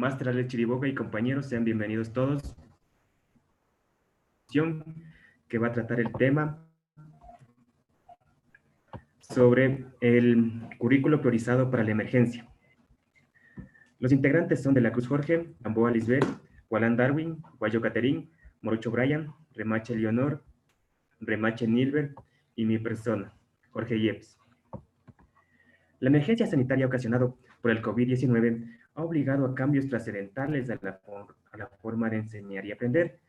Máster Alex Chiriboga y compañeros, sean bienvenidos todos. Que va a tratar el tema sobre el currículo priorizado para la emergencia. Los integrantes son de la Cruz Jorge, Gamboa Lisbeth, Walán Darwin, Guayo Caterín, Morocho Brian, Remache Leonor, Remache Nilbert y mi persona, Jorge Yepes. La emergencia sanitaria ocasionada por el COVID-19 ha obligado a cambios trascendentales a la forma de enseñar y aprender.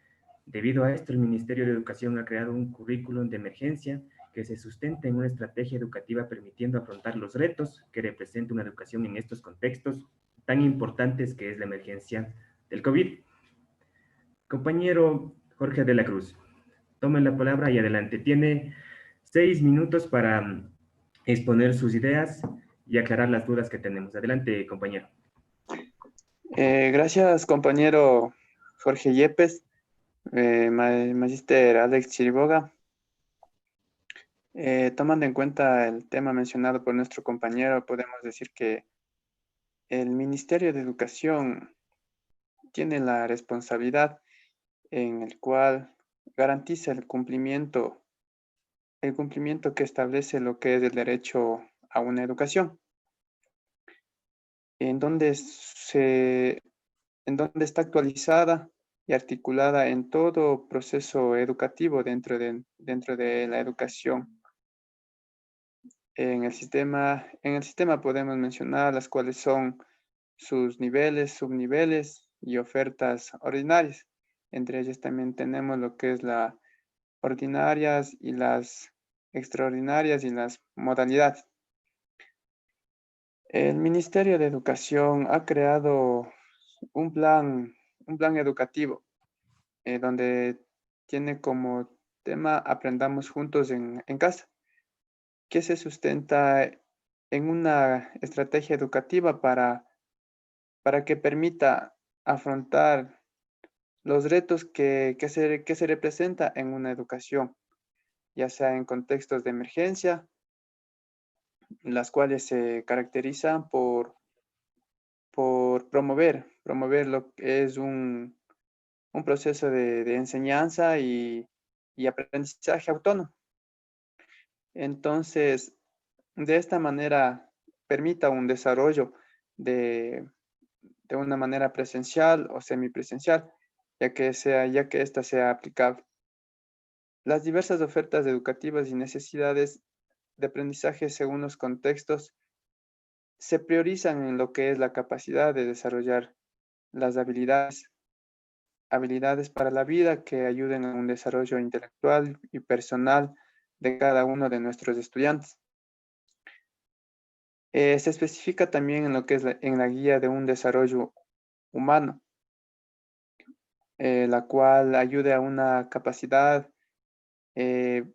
Debido a esto, el Ministerio de Educación ha creado un currículum de emergencia que se sustenta en una estrategia educativa permitiendo afrontar los retos que representa una educación en estos contextos tan importantes que es la emergencia del COVID. Compañero Jorge de la Cruz, tome la palabra y adelante. Tiene 6 minutos para exponer sus ideas y aclarar las dudas que tenemos. Adelante, compañero. Gracias, compañero Jorge Yepes, Magíster Alex Chiriboga. Tomando en cuenta el tema mencionado por nuestro compañero, podemos decir que el Ministerio de Educación tiene la responsabilidad en el cual garantiza el cumplimiento que establece lo que es el derecho a una educación, en donde está actualizada y articulada en todo proceso educativo dentro de la educación. En el sistema podemos mencionar las cuales son sus niveles, subniveles y ofertas ordinarias. Entre ellas también tenemos lo que es las ordinarias y las extraordinarias y las modalidades. El Ministerio de Educación ha creado un plan educativo donde tiene como tema Aprendamos Juntos en casa, que se sustenta en una estrategia educativa para que permita afrontar los retos que se representa en una educación, ya sea en contextos de emergencia, las cuales se caracterizan por promover lo que es un proceso de enseñanza y aprendizaje autónomo. Entonces, de esta manera permita un desarrollo de una manera presencial o semipresencial, ya que ésta sea aplicable. Las diversas ofertas educativas y necesidades de aprendizaje según los contextos se priorizan en lo que es la capacidad de desarrollar las habilidades para la vida que ayuden a un desarrollo intelectual y personal de cada uno de nuestros estudiantes. Se especifica también en lo que es en la guía de un desarrollo humano, la cual ayude a una capacidad de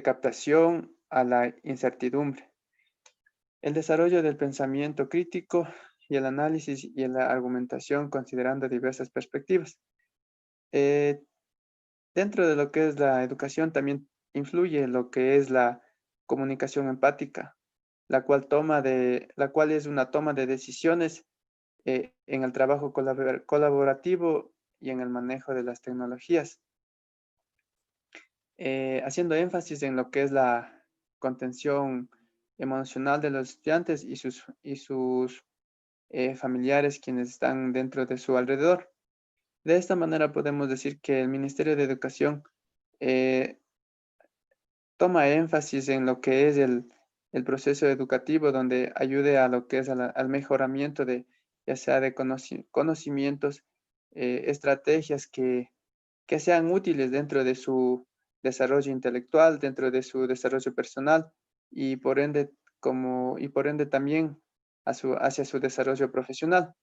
captación a la incertidumbre, el desarrollo del pensamiento crítico y el análisis y la argumentación considerando diversas perspectivas. Dentro de lo que es la educación también influye lo que es la comunicación empática, la cual es una toma de decisiones en el trabajo colaborativo y en el manejo de las tecnologías, haciendo énfasis en lo que es la contención emocional de los estudiantes y sus familiares quienes están dentro de su alrededor. De esta manera podemos decir que el Ministerio de Educación toma énfasis en lo que es el proceso educativo, donde ayude a lo que es al mejoramiento de, ya sea de conocimientos, estrategias que sean útiles dentro de su desarrollo intelectual, dentro de su desarrollo personal y por ende también hacia su desarrollo profesional.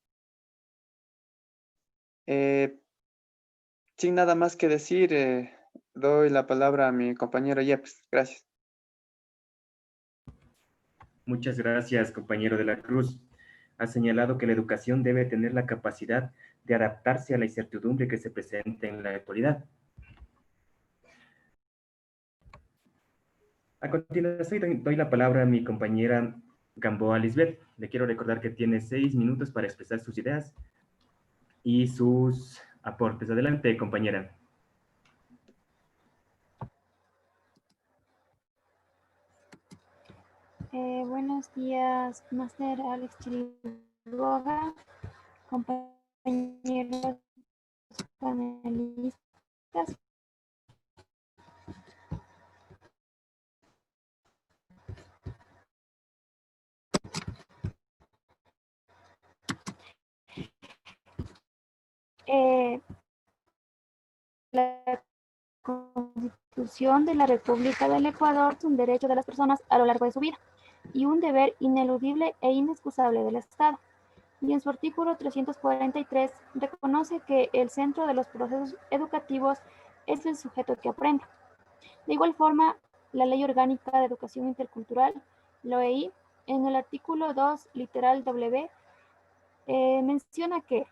Sin nada más que decir, doy la palabra a mi compañero Yepes. Gracias. Muchas gracias, compañero de la Cruz. Ha señalado que la educación debe tener la capacidad de adaptarse a la incertidumbre que se presenta en la actualidad. A continuación, doy la palabra a mi compañera Gamboa Lisbeth. Le quiero recordar que tiene 6 minutos para expresar sus ideas. y sus aportes. Adelante, compañera. Buenos días, Máster Alex Chiriboga, compañeros panelistas. La Constitución de la República del Ecuador es un derecho de las personas a lo largo de su vida y un deber ineludible e inexcusable del Estado. Y en su artículo 343 reconoce que el centro de los procesos educativos es el sujeto que aprende. De igual forma, la Ley Orgánica de Educación Intercultural, LOEI, en el artículo 2, literal W, menciona que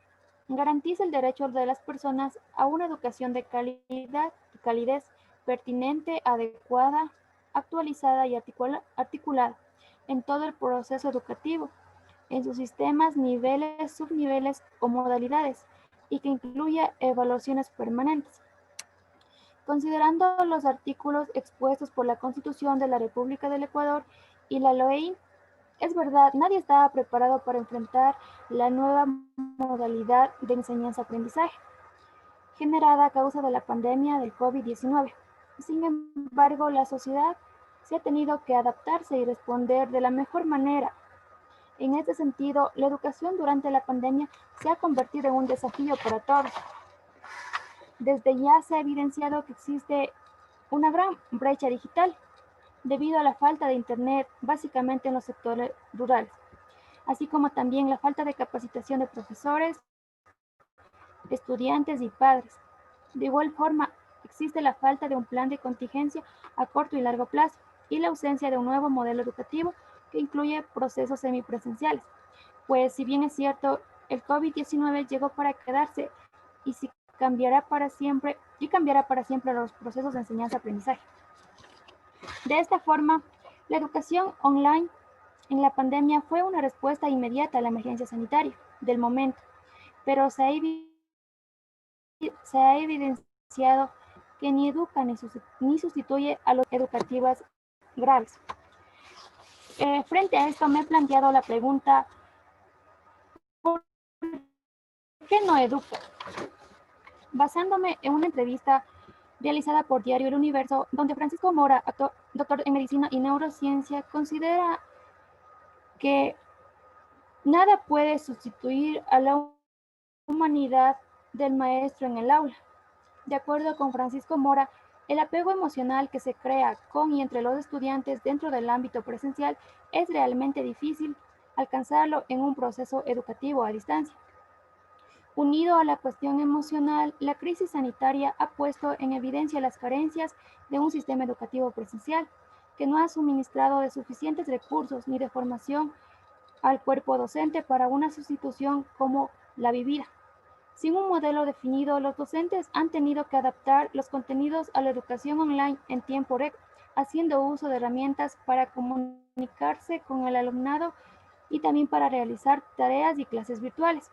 garantiza el derecho de las personas a una educación de calidad y calidez pertinente, adecuada, actualizada y articulada en todo el proceso educativo, en sus sistemas, niveles, subniveles o modalidades, y que incluya evaluaciones permanentes. Considerando los artículos expuestos por la Constitución de la República del Ecuador y la LOEI, es verdad, nadie estaba preparado para enfrentar la nueva modalidad de enseñanza-aprendizaje generada a causa de la pandemia del COVID-19. Sin embargo, la sociedad se ha tenido que adaptarse y responder de la mejor manera. En este sentido, la educación durante la pandemia se ha convertido en un desafío para todos. Desde ya se ha evidenciado que existe una gran brecha digital debido a la falta de Internet, básicamente en los sectores rurales, así como también la falta de capacitación de profesores, estudiantes y padres. De igual forma, existe la falta de un plan de contingencia a corto y largo plazo y la ausencia de un nuevo modelo educativo que incluye procesos semipresenciales. Pues si bien es cierto, el COVID-19 llegó para quedarse y cambiará para siempre los procesos de enseñanza-aprendizaje. De esta forma, la educación online en la pandemia fue una respuesta inmediata a la emergencia sanitaria del momento, pero se ha evidenciado que ni educa ni sustituye a las educativas graves. Frente a esto me he planteado la pregunta, ¿por qué no educa? Basándome en una entrevista realizada por Diario El Universo, donde Francisco Mora, doctor en medicina y neurociencia, considera que nada puede sustituir a la humanidad del maestro en el aula. De acuerdo con Francisco Mora, el apego emocional que se crea con y entre los estudiantes dentro del ámbito presencial es realmente difícil alcanzarlo en un proceso educativo a distancia. Unido a la cuestión emocional, la crisis sanitaria ha puesto en evidencia las carencias de un sistema educativo presencial, que no ha suministrado de suficientes recursos ni de formación al cuerpo docente para una sustitución como la vivida. Sin un modelo definido, los docentes han tenido que adaptar los contenidos a la educación online en tiempo récord, haciendo uso de herramientas para comunicarse con el alumnado y también para realizar tareas y clases virtuales.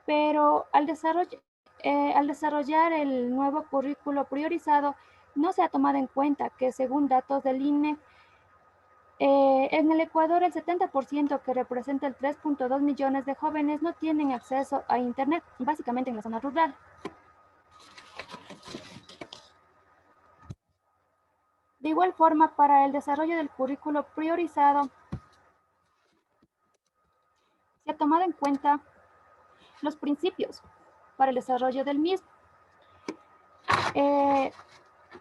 Pero al desarrollar el nuevo currículo priorizado, no se ha tomado en cuenta que, según datos del INE, en el Ecuador, el 70%, que representa el 3.2 millones de jóvenes, no tienen acceso a Internet, básicamente en la zona rural. De igual forma, para el desarrollo del currículo priorizado, se ha tomado en cuenta los principios para el desarrollo del mismo,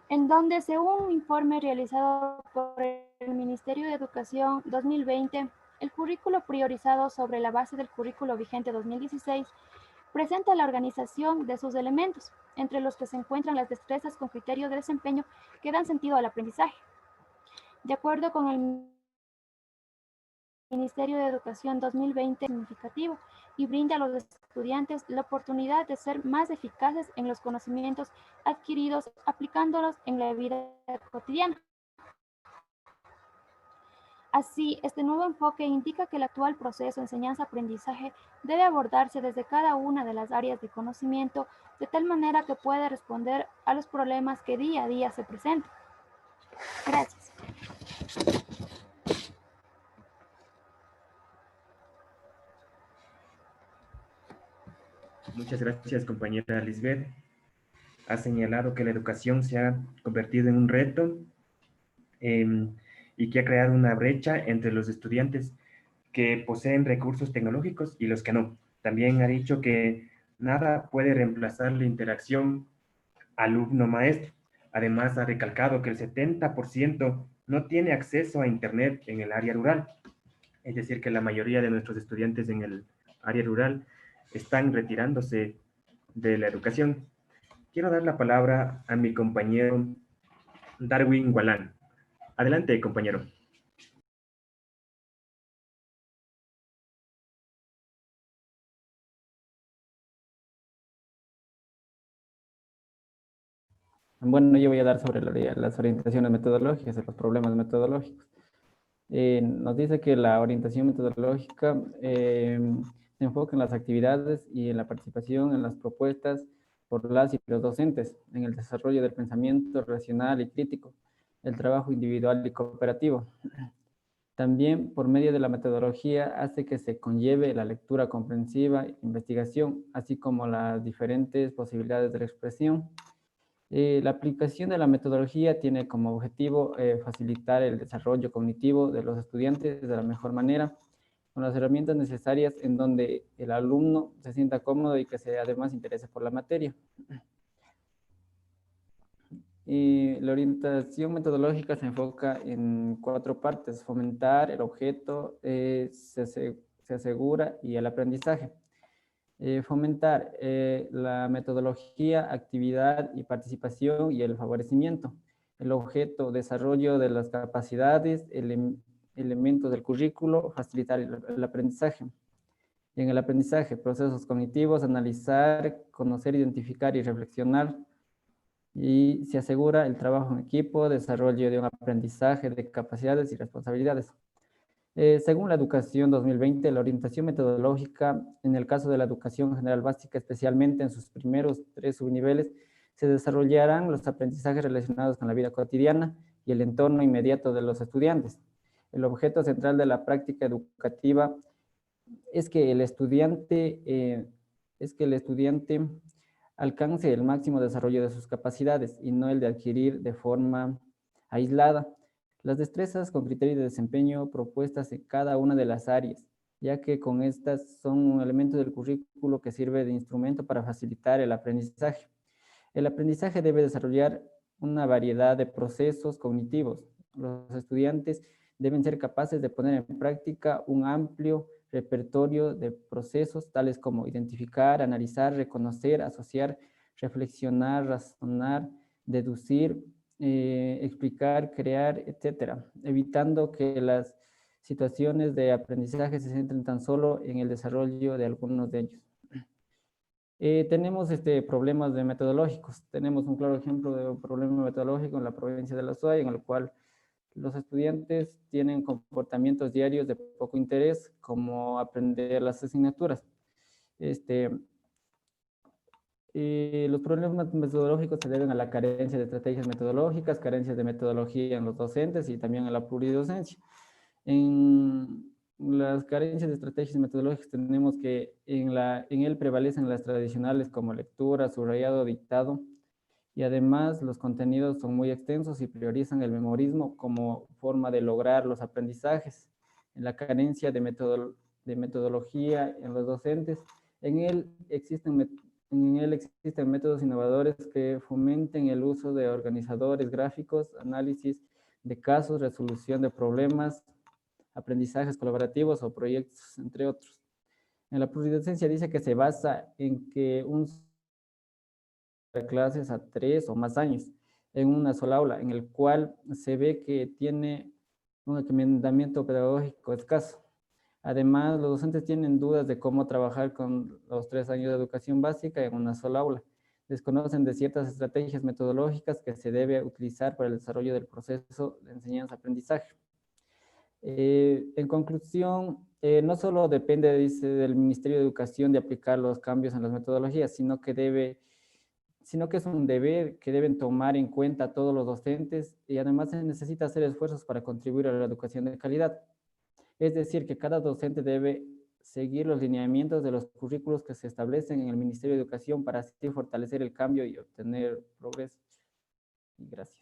en donde, según un informe realizado por el Ministerio de Educación 2020, el currículo priorizado sobre la base del currículo vigente 2016 presenta la organización de sus elementos, entre los que se encuentran las destrezas con criterio de desempeño que dan sentido al aprendizaje. De acuerdo con el Ministerio de Educación 2020, significativo y brinda a los estudiantes la oportunidad de ser más eficaces en los conocimientos adquiridos aplicándolos en la vida cotidiana. Así, este nuevo enfoque indica que el actual proceso de enseñanza-aprendizaje debe abordarse desde cada una de las áreas de conocimiento de tal manera que pueda responder a los problemas que día a día se presentan. Gracias. Muchas gracias, compañera Lisbeth. Ha señalado que la educación se ha convertido en un reto y que ha creado una brecha entre los estudiantes que poseen recursos tecnológicos y los que no. También ha dicho que nada puede reemplazar la interacción alumno-maestro. Además, ha recalcado que el 70% no tiene acceso a Internet en el área rural. Es decir, que la mayoría de nuestros estudiantes en el área rural están retirándose de la educación. Quiero dar la palabra a mi compañero Darwin Gualán. Adelante, compañero. Bueno, yo voy a dar sobre las orientaciones metodológicas, los problemas metodológicos. Nos dice que la orientación metodológica se enfoca en las actividades y en la participación en las propuestas por las y los docentes, en el desarrollo del pensamiento racional y crítico, el trabajo individual y cooperativo. También, por medio de la metodología, hace que se conlleve la lectura comprensiva, investigación, así como las diferentes posibilidades de la expresión. La aplicación de la metodología tiene como objetivo facilitar el desarrollo cognitivo de los estudiantes de la mejor manera, con las herramientas necesarias en donde el alumno se sienta cómodo y que se además interese por la materia. Y la orientación metodológica se enfoca en 4 partes: fomentar el objeto, se asegura y el aprendizaje. Fomentar la metodología, actividad y participación y el favorecimiento. El objeto, desarrollo de las capacidades, elementos del currículo, facilitar el aprendizaje. Y en el aprendizaje, procesos cognitivos, analizar, conocer, identificar y reflexionar. Y se asegura el trabajo en equipo, desarrollo de un aprendizaje de capacidades y responsabilidades. Según la Educación 2020, la orientación metodológica, en el caso de la educación general básica, especialmente en sus primeros 3 subniveles, se desarrollarán los aprendizajes relacionados con la vida cotidiana y el entorno inmediato de los estudiantes. El objeto central de la práctica educativa es que el estudiante alcance el máximo desarrollo de sus capacidades y no el de adquirir de forma aislada las destrezas con criterio de desempeño propuestas en cada una de las áreas, ya que con estas son un elemento del currículo que sirve de instrumento para facilitar el aprendizaje. El aprendizaje debe desarrollar una variedad de procesos cognitivos. Los estudiantes deben ser capaces de poner en práctica un amplio repertorio de procesos tales como identificar, analizar, reconocer, asociar, reflexionar, razonar, deducir, explicar, crear, etcétera, evitando que las situaciones de aprendizaje se centren tan solo en el desarrollo de algunos de ellos. Tenemos problemas metodológicos. Tenemos un claro ejemplo de un problema metodológico en la provincia de La Suay, en el cual los estudiantes tienen comportamientos diarios de poco interés, como aprender las asignaturas. Los problemas metodológicos se deben a la carencia de estrategias metodológicas, carencias de metodología en los docentes y también a la pluridocencia. En las carencias de estrategias metodológicas tenemos que en él prevalecen las tradicionales como lectura, subrayado, dictado, y además los contenidos son muy extensos y priorizan el memorismo como forma de lograr los aprendizajes. En la carencia de metodología en los docentes, en él existen métodos innovadores que fomenten el uso de organizadores gráficos, análisis de casos, resolución de problemas, aprendizajes colaborativos o proyectos, entre otros. En la pluridocencia dice que se basa en que un clases a 3 o más años en una sola aula, en el cual se ve que tiene un equipamiento pedagógico escaso. Además, los docentes tienen dudas de cómo trabajar con los 3 años de educación básica en una sola aula. Desconocen de ciertas estrategias metodológicas que se debe utilizar para el desarrollo del proceso de enseñanza-aprendizaje. En conclusión, no solo depende, dice, del Ministerio de Educación de aplicar los cambios en las metodologías, sino que es un deber que deben tomar en cuenta todos los docentes, y además se necesita hacer esfuerzos para contribuir a la educación de calidad. Es decir, que cada docente debe seguir los lineamientos de los currículos que se establecen en el Ministerio de Educación para así fortalecer el cambio y obtener progreso. Y gracias.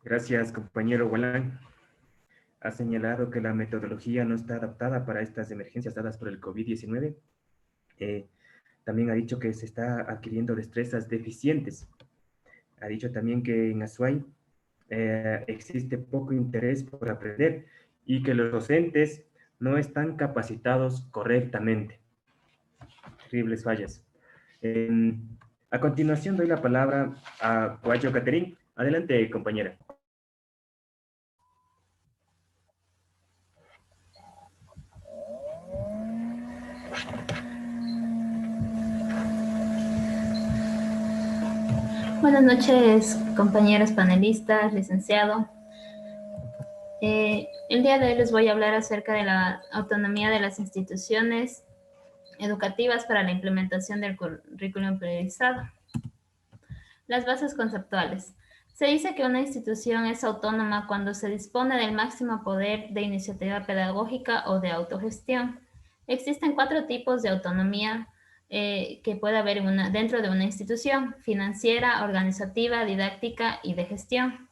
Gracias, compañero Gualán. Ha señalado que la metodología no está adaptada para estas emergencias dadas por el COVID-19. También ha dicho que se está adquiriendo destrezas deficientes. Ha dicho también que en Azuay existe poco interés por aprender y que los docentes no están capacitados correctamente. Terribles fallas. A continuación doy la palabra a Guayo Caterín. Adelante, compañera. Buenas noches, compañeros panelistas, licenciado. El día de hoy les voy a hablar acerca de la autonomía de las instituciones educativas para la implementación del currículum priorizado. Las bases conceptuales. Se dice que una institución es autónoma cuando se dispone del máximo poder de iniciativa pedagógica o de autogestión. Existen 4 tipos de autonomía que puede haber dentro de una institución: financiera, organizativa, didáctica y de gestión.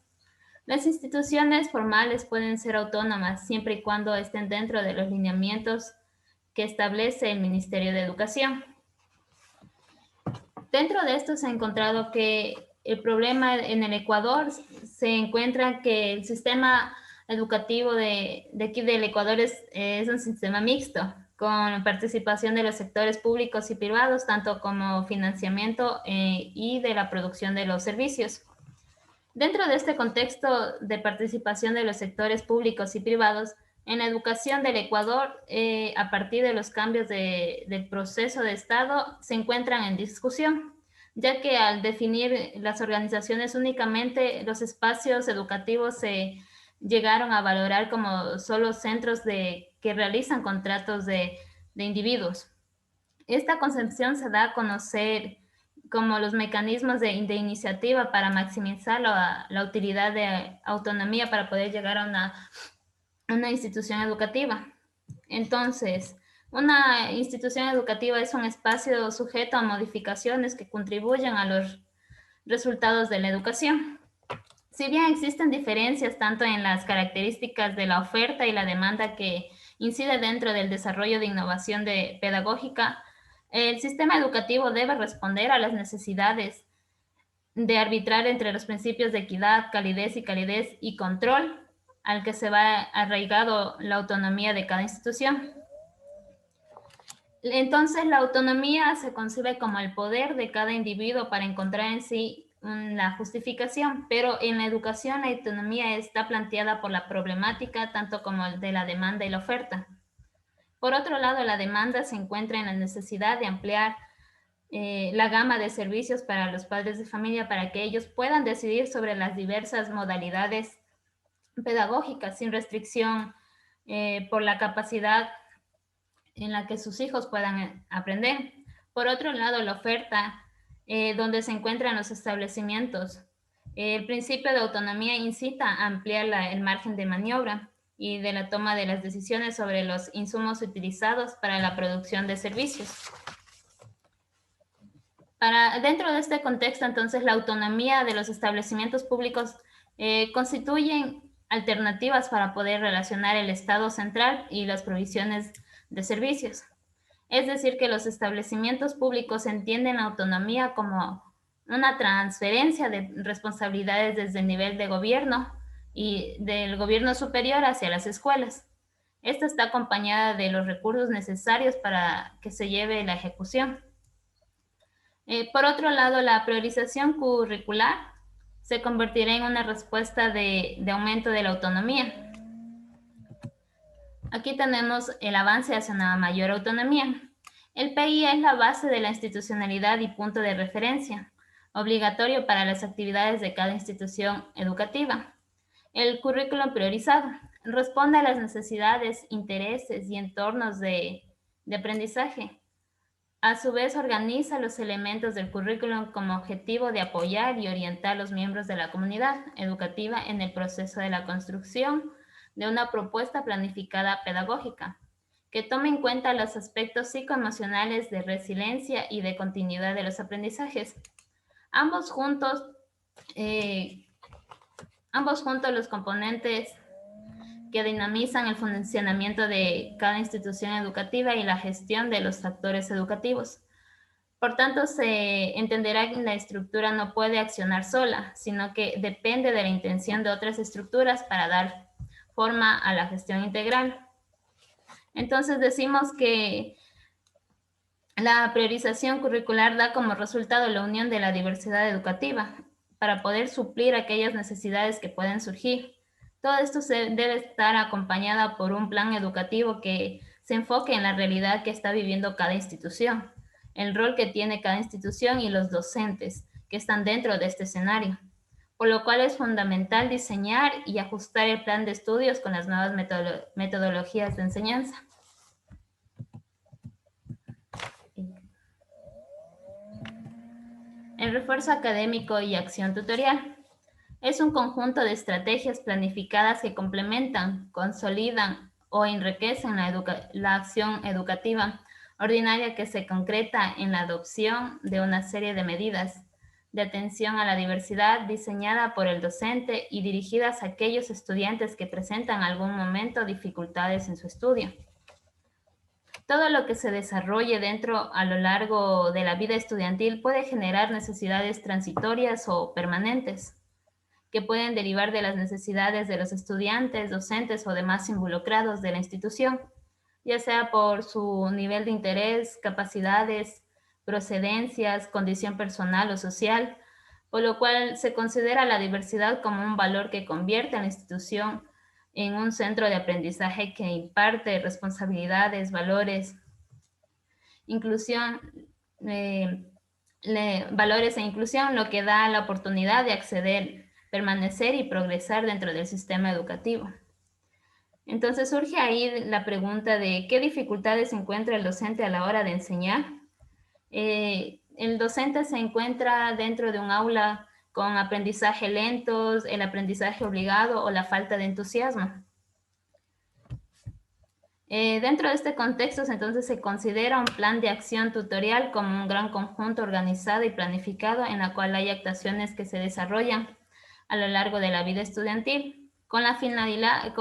Las instituciones formales pueden ser autónomas siempre y cuando estén dentro de los lineamientos que establece el Ministerio de Educación. Dentro de esto se ha encontrado que el problema en el Ecuador se encuentra que el sistema educativo de aquí del Ecuador es un sistema mixto, con participación de los sectores públicos y privados, tanto como financiamiento y de la producción de los servicios. Dentro de este contexto de participación de los sectores públicos y privados, en la educación del Ecuador, a partir de los cambios del proceso de Estado, se encuentran en discusión, ya que al definir las organizaciones únicamente, los espacios educativos se llegaron a valorar como solo centros que realizan contratos de individuos. Esta concepción se da a conocer como los mecanismos de iniciativa para maximizar la utilidad de autonomía para poder llegar a una institución educativa. Entonces, una institución educativa es un espacio sujeto a modificaciones que contribuyen a los resultados de la educación. Si bien existen diferencias tanto en las características de la oferta y la demanda que incide dentro del desarrollo de innovación pedagógica, el sistema educativo debe responder a las necesidades de arbitrar entre los principios de equidad, calidez y control, al que se va arraigado la autonomía de cada institución. Entonces, la autonomía se concibe como el poder de cada individuo para encontrar en sí la justificación, pero en la educación la autonomía está planteada por la problemática tanto como de la demanda y la oferta. Por otro lado, la demanda se encuentra en la necesidad de ampliar la gama de servicios para los padres de familia para que ellos puedan decidir sobre las diversas modalidades pedagógicas sin restricción por la capacidad en la que sus hijos puedan aprender. Por otro lado, la oferta, donde se encuentran los establecimientos. El principio de autonomía incita a ampliar el margen de maniobra y de la toma de las decisiones sobre los insumos utilizados para la producción de servicios. Dentro de este contexto, entonces, la autonomía de los establecimientos públicos constituyen alternativas para poder relacionar el Estado central y las provisiones de servicios. Es decir, que los establecimientos públicos entienden la autonomía como una transferencia de responsabilidades desde el nivel de gobierno y del gobierno superior hacia las escuelas. Esta está acompañada de los recursos necesarios para que se lleve la ejecución. Por otro lado, la priorización curricular se convertirá en una respuesta de aumento de la autonomía. Aquí tenemos el avance hacia una mayor autonomía. El PI es la base de la institucionalidad y punto de referencia, obligatorio para las actividades de cada institución educativa. El currículum priorizado responde a las necesidades, intereses y entornos de aprendizaje. A su vez, organiza los elementos del currículum como objetivo de apoyar y orientar a los miembros de la comunidad educativa en el proceso de la construcción de una propuesta planificada pedagógica, que tome en cuenta los aspectos psicoemocionales de resiliencia y de continuidad de los aprendizajes. Ambos juntos los componentes que dinamizan el funcionamiento de cada institución educativa y la gestión de los actores educativos. Por tanto, se entenderá que la estructura no puede accionar sola, sino que depende de la intención de otras estructuras para dar forma a la gestión integral. Entonces decimos que la priorización curricular da como resultado la unión de la diversidad educativa para poder suplir aquellas necesidades que pueden surgir. Todo esto debe estar acompañada por un plan educativo que se enfoque en la realidad que está viviendo cada institución, el rol que tiene cada institución y los docentes que están dentro de este escenario, por lo cual es fundamental diseñar y ajustar el plan de estudios con las nuevas metodologías de enseñanza. El refuerzo académico y acción tutorial es un conjunto de estrategias planificadas que complementan, consolidan o enriquecen la acción educativa ordinaria que se concreta en la adopción de una serie de medidas de atención a la diversidad diseñada por el docente y dirigidas a aquellos estudiantes que presentan algún momento dificultades en su estudio. Todo lo que se desarrolle a lo largo de la vida estudiantil puede generar necesidades transitorias o permanentes, que pueden derivar de las necesidades de los estudiantes, docentes o demás involucrados de la institución, ya sea por su nivel de interés, capacidades, procedencias, condición personal o social, por lo cual se considera la diversidad como un valor que convierte a la institución en un centro de aprendizaje que imparte responsabilidades, valores, inclusión, valores e inclusión, lo que da la oportunidad de acceder, permanecer y progresar dentro del sistema educativo. Entonces surge ahí la pregunta de ¿qué dificultades encuentra el docente a la hora de enseñar? El docente se encuentra dentro de un aula con aprendizaje lentos, el aprendizaje obligado o la falta de entusiasmo. Dentro de este contexto, entonces, se considera un plan de acción tutorial como un gran conjunto organizado y planificado en la cual hay actuaciones que se desarrollan a lo largo de la vida estudiantil con la finalidad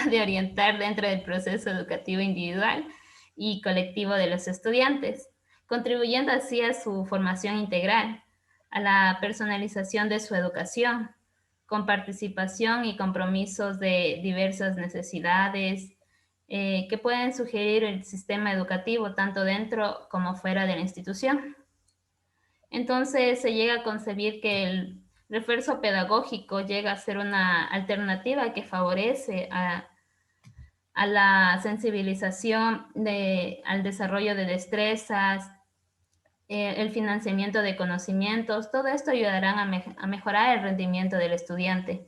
de orientar dentro del proceso educativo individual y colectivo de los estudiantes, contribuyendo así a su formación integral, a la personalización de su educación, con participación y compromisos de diversas necesidades que pueden sugerir el sistema educativo tanto dentro como fuera de la institución. Entonces se llega a concebir que el refuerzo pedagógico llega a ser una alternativa que favorece a la sensibilización al desarrollo de destrezas, el financiamiento de conocimientos. Todo esto ayudará a mejorar el rendimiento del estudiante.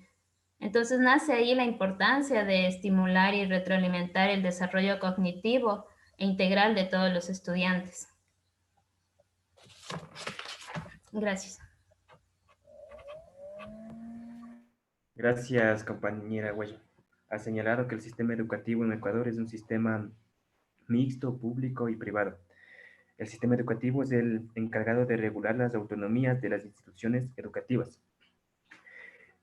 Entonces nace ahí la importancia de estimular y retroalimentar el desarrollo cognitivo e integral de todos los estudiantes. Gracias. Gracias, compañera Guayo. Ha señalado que el sistema educativo en Ecuador es un sistema mixto, público y privado. El sistema educativo es el encargado de regular las autonomías de las instituciones educativas.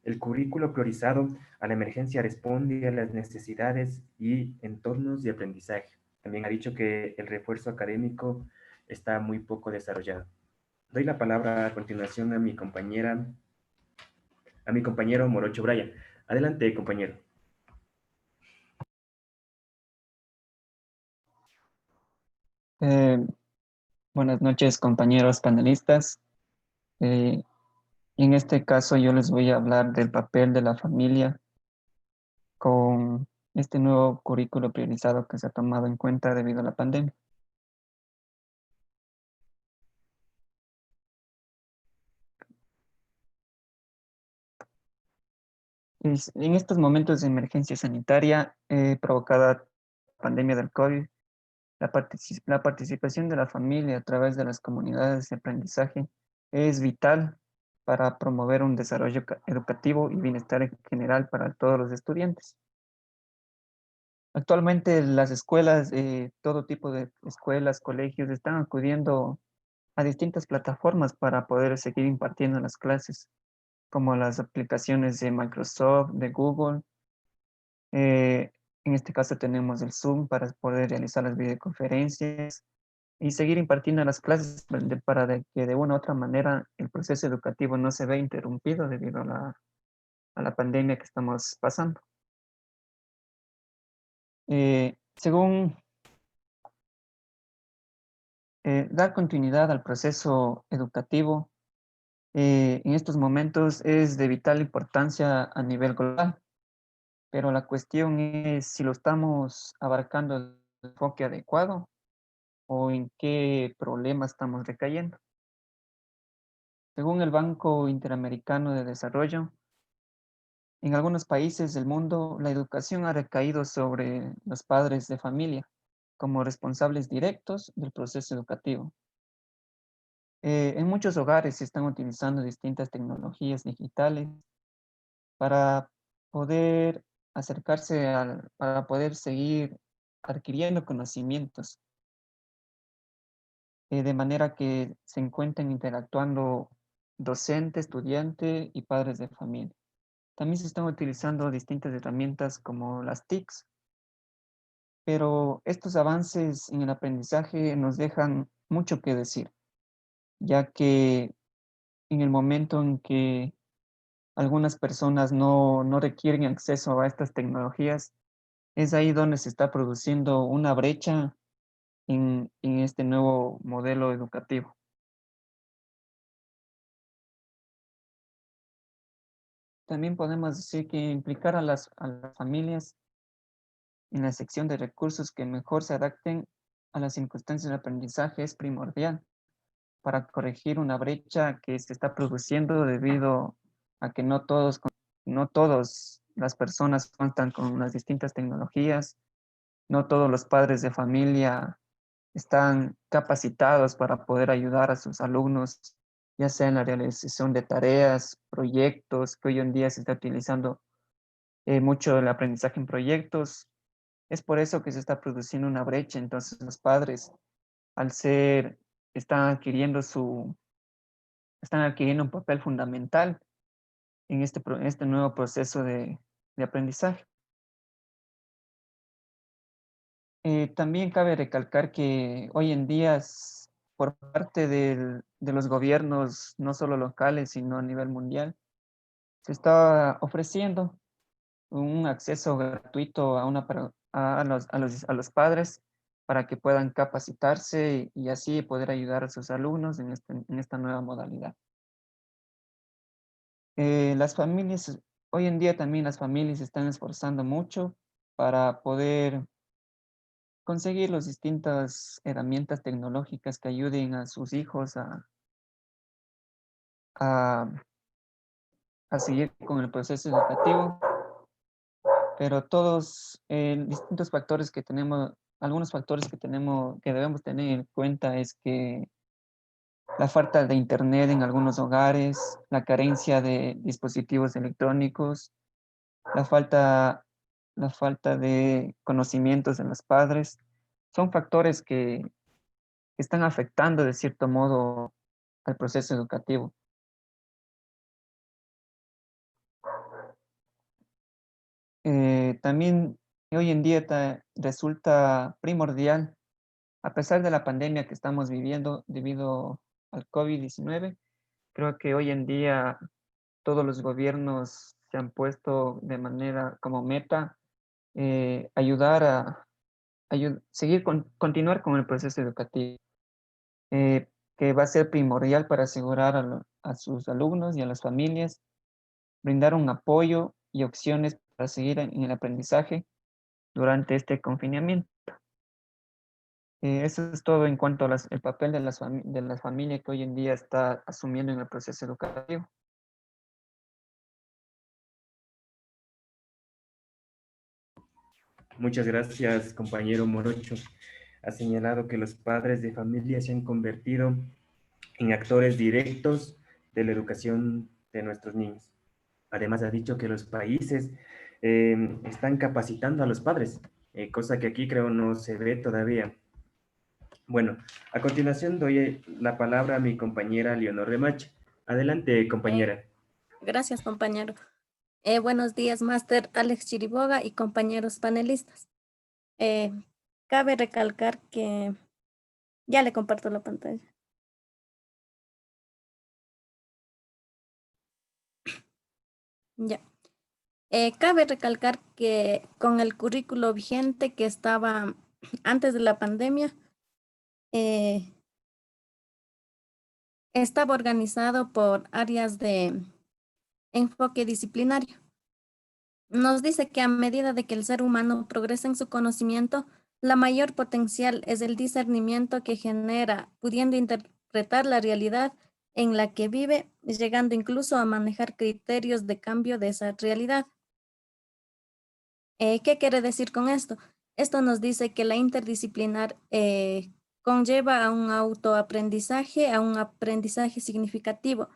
El currículo priorizado a la emergencia responde a las necesidades y entornos de aprendizaje. También ha dicho que el refuerzo académico está muy poco desarrollado. Doy la palabra a continuación a mi compañero Morocho Bryan. Adelante, compañero. Buenas noches, compañeros panelistas. En este caso yo les voy a hablar del papel de la familia con este nuevo currículo priorizado que se ha tomado en cuenta debido a la pandemia. En estos momentos de emergencia sanitaria provocada pandemia del COVID, la participación de la familia a través de las comunidades de aprendizaje es vital para promover un desarrollo educativo y bienestar en general para todos los estudiantes. Actualmente las escuelas, todo tipo de escuelas, colegios, están acudiendo a distintas plataformas para poder seguir impartiendo las clases, como las aplicaciones de Microsoft, de Google. En este caso tenemos el Zoom para poder realizar las videoconferencias y seguir impartiendo las clases que de una u otra manera el proceso educativo no se vea interrumpido debido a la pandemia que estamos pasando. Según dar continuidad al proceso educativo, en estos momentos es de vital importancia a nivel global, pero la cuestión es si lo estamos abarcando el enfoque adecuado o en qué problema estamos recayendo. Según el Banco Interamericano de Desarrollo, en algunos países del mundo la educación ha recaído sobre los padres de familia como responsables directos del proceso educativo. En muchos hogares se están utilizando distintas tecnologías digitales para poder para poder seguir adquiriendo conocimientos, de manera que se encuentren interactuando docente, estudiante y padres de familia. También se están utilizando distintas herramientas como las TICs, pero estos avances en el aprendizaje nos dejan mucho que decir, ya que en el momento en que algunas personas no requieren acceso a estas tecnologías, es ahí donde se está produciendo una brecha en este nuevo modelo educativo. También podemos decir que implicar a las familias en la sección de recursos que mejor se adapten a las circunstancias de aprendizaje es primordial para corregir una brecha que se está produciendo debido a que no todas las personas cuentan con las distintas tecnologías, no todos los padres de familia están capacitados para poder ayudar a sus alumnos, ya sea en la realización de tareas, proyectos, que hoy en día se está utilizando mucho el aprendizaje en proyectos. Es por eso que se está produciendo una brecha. Entonces los padres, al ser, están adquiriendo están adquiriendo un papel fundamental en en este nuevo proceso de aprendizaje. También cabe recalcar que hoy en día, por parte de los gobiernos, no solo locales, sino a nivel mundial, se está ofreciendo un acceso gratuito a los padres para que puedan capacitarse y así poder ayudar a sus alumnos en esta nueva modalidad. Las familias, hoy en día también las familias se están esforzando mucho para poder conseguir las distintas herramientas tecnológicas que ayuden a sus hijos a, a seguir con el proceso educativo, pero todos distintos factores que tenemos, algunos factores que debemos tener en cuenta es que la falta de internet en algunos hogares, la carencia de dispositivos electrónicos, la falta, la falta de conocimientos en los padres, son factores que están afectando de cierto modo al proceso educativo. También hoy en día resulta primordial, a pesar de la pandemia que estamos viviendo debido al COVID-19, creo que hoy en día todos los gobiernos se han puesto de manera como meta ayudar continuar con el proceso educativo, que va a ser primordial para asegurar a sus alumnos y a las familias, brindar un apoyo y opciones para seguir en el aprendizaje durante este confinamiento. Eso es todo en cuanto a el papel de de la familia que hoy en día está asumiendo en el proceso educativo. Muchas gracias, compañero Morocho. Ha señalado que los padres de familia se han convertido en actores directos de la educación de nuestros niños. Además, ha dicho que los países están capacitando a los padres, cosa que aquí creo no se ve todavía. Bueno, a continuación doy la palabra a mi compañera Leonor Remache. Adelante, compañera. Gracias, compañero. Buenos días, máster Alex Chiriboga y compañeros panelistas. Eh, Cabe recalcar que ya le comparto la pantalla. Ya. Cabe recalcar que con el currículo vigente que estaba antes de la pandemia, estaba organizado por áreas de enfoque disciplinario. Nos dice que a medida de que el ser humano progresa en su conocimiento, la mayor potencial es el discernimiento que genera, pudiendo interpretar la realidad en la que vive, llegando incluso a manejar criterios de cambio de esa realidad. ¿Qué quiere decir con esto? Esto nos dice que la interdisciplinar conlleva a un autoaprendizaje, a un aprendizaje significativo.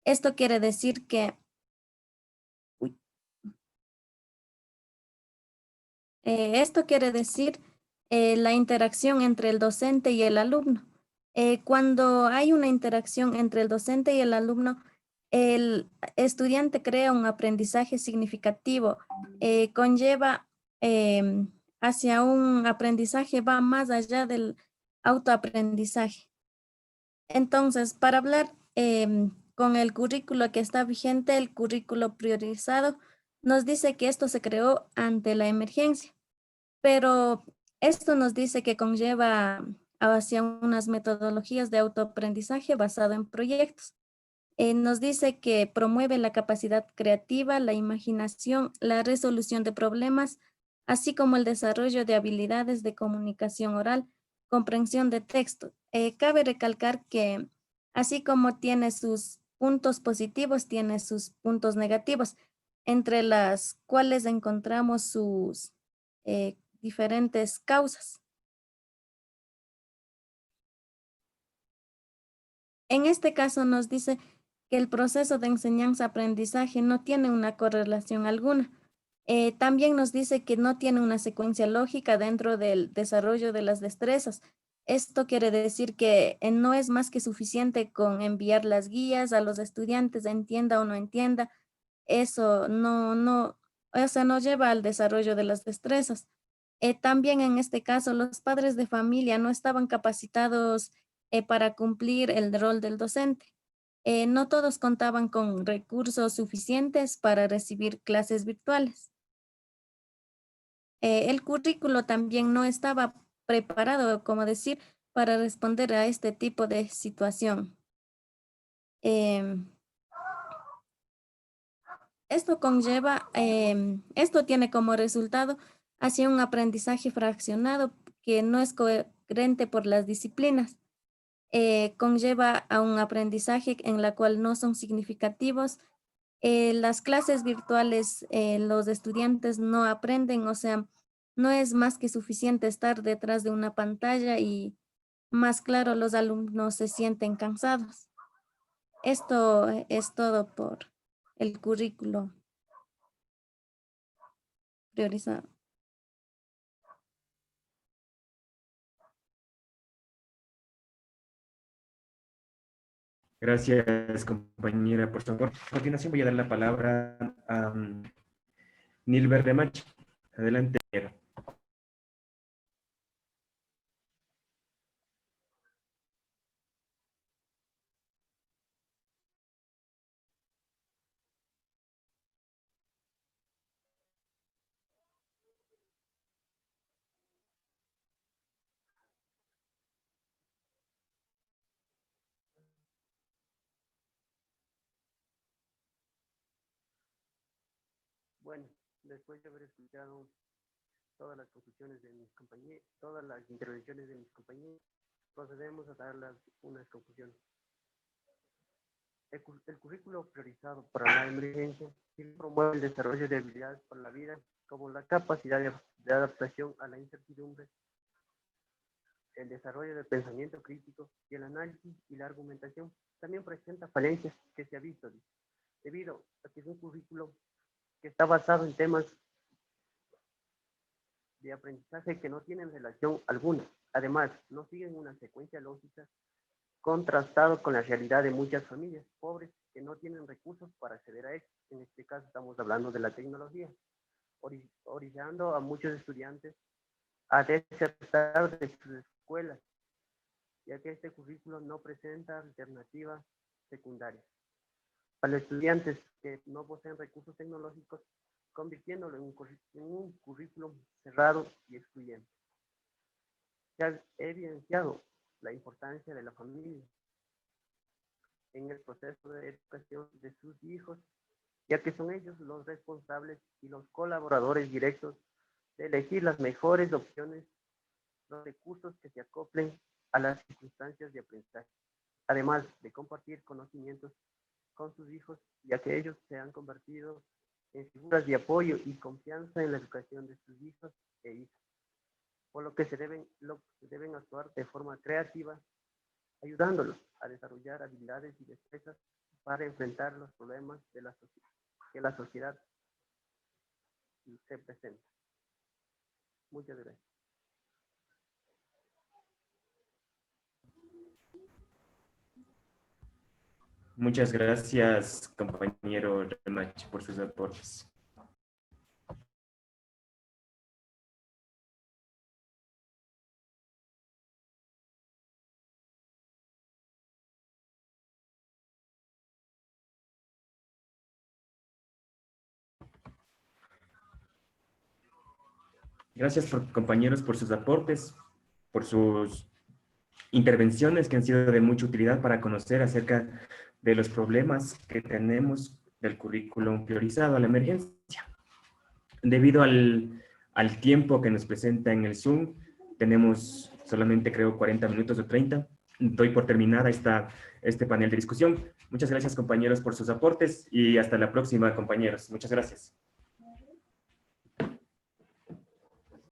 Esto quiere decir que la interacción entre el docente y el alumno. Cuando hay una interacción entre el docente y el alumno, el estudiante crea un aprendizaje significativo, conlleva hacia un aprendizaje, va más allá del autoaprendizaje. Entonces, para hablar con el currículo que está vigente, el currículo priorizado, nos dice que esto se creó ante la emergencia, pero esto nos dice que conlleva hacia unas metodologías de autoaprendizaje basado en proyectos. Nos dice que promueve la capacidad creativa, la imaginación, la resolución de problemas, así como el desarrollo de habilidades de comunicación oral, comprensión de texto. Cabe recalcar que así como tiene sus puntos positivos, tiene sus puntos negativos, entre las cuales encontramos sus diferentes causas. En este caso nos dice que el proceso de enseñanza-aprendizaje no tiene una correlación alguna. También nos dice que no tiene una secuencia lógica dentro del desarrollo de las destrezas. Esto quiere decir que no es más que suficiente con enviar las guías a los estudiantes, entienda o no entienda. Eso no lleva al desarrollo de las destrezas. También en este caso, los padres de familia no estaban capacitados para cumplir el rol del docente. No todos contaban con recursos suficientes para recibir clases virtuales. El currículo también no estaba preparado, como decir, para responder a este tipo de situación. Esto tiene como resultado hacia un aprendizaje fraccionado que no es coherente por las disciplinas. Conlleva a un aprendizaje en la cual no son significativos. Las clases virtuales, los estudiantes no aprenden, o sea, no es más que suficiente estar detrás de una pantalla y más claro, los alumnos se sienten cansados. Esto es todo por el currículo priorizado. Gracias, compañera, por favor. A continuación voy a dar la palabra a Nilber Remache. Adelante. Bueno, después de haber escuchado todas las conclusiones de mis compañeros, todas las intervenciones de mis compañeros, procedemos a dar unas conclusiones. El currículo priorizado para la emergencia promueve el desarrollo de habilidades para la vida, como la capacidad de adaptación a la incertidumbre, el desarrollo del pensamiento crítico y el análisis y la argumentación. También presenta falencias que se ha visto debido a que es un currículo que está basado en temas de aprendizaje que no tienen relación alguna. Además, no siguen una secuencia lógica contrastado con la realidad de muchas familias pobres que no tienen recursos para acceder a esto. En este caso estamos hablando de la tecnología, orillando a muchos estudiantes a desertar de sus escuelas, ya que este currículo no presenta alternativa secundaria para los estudiantes que no poseen recursos tecnológicos, convirtiéndolo en un currículum cerrado y excluyente. Se ha evidenciado la importancia de la familia en el proceso de educación de sus hijos, ya que son ellos los responsables y los colaboradores directos de elegir las mejores opciones, los recursos que se acoplen a las circunstancias de aprendizaje, además de compartir conocimientos con sus hijos, ya que ellos se han convertido en figuras de apoyo y confianza en la educación de sus hijos e hijas, por lo que se deben actuar de forma creativa, ayudándolos a desarrollar habilidades y destrezas para enfrentar los problemas que la sociedad se presenta. Muchas gracias. Muchas gracias, compañero Remach, por sus aportes. Gracias, compañeros, por sus aportes, por sus intervenciones que han sido de mucha utilidad para conocer acerca de los problemas que tenemos del currículum priorizado a la emergencia. Debido al tiempo que nos presenta en el Zoom, tenemos solamente creo 40 minutos o 30. Doy por terminada este panel de discusión. Muchas gracias, compañeros, por sus aportes y hasta la próxima, compañeros. Muchas gracias.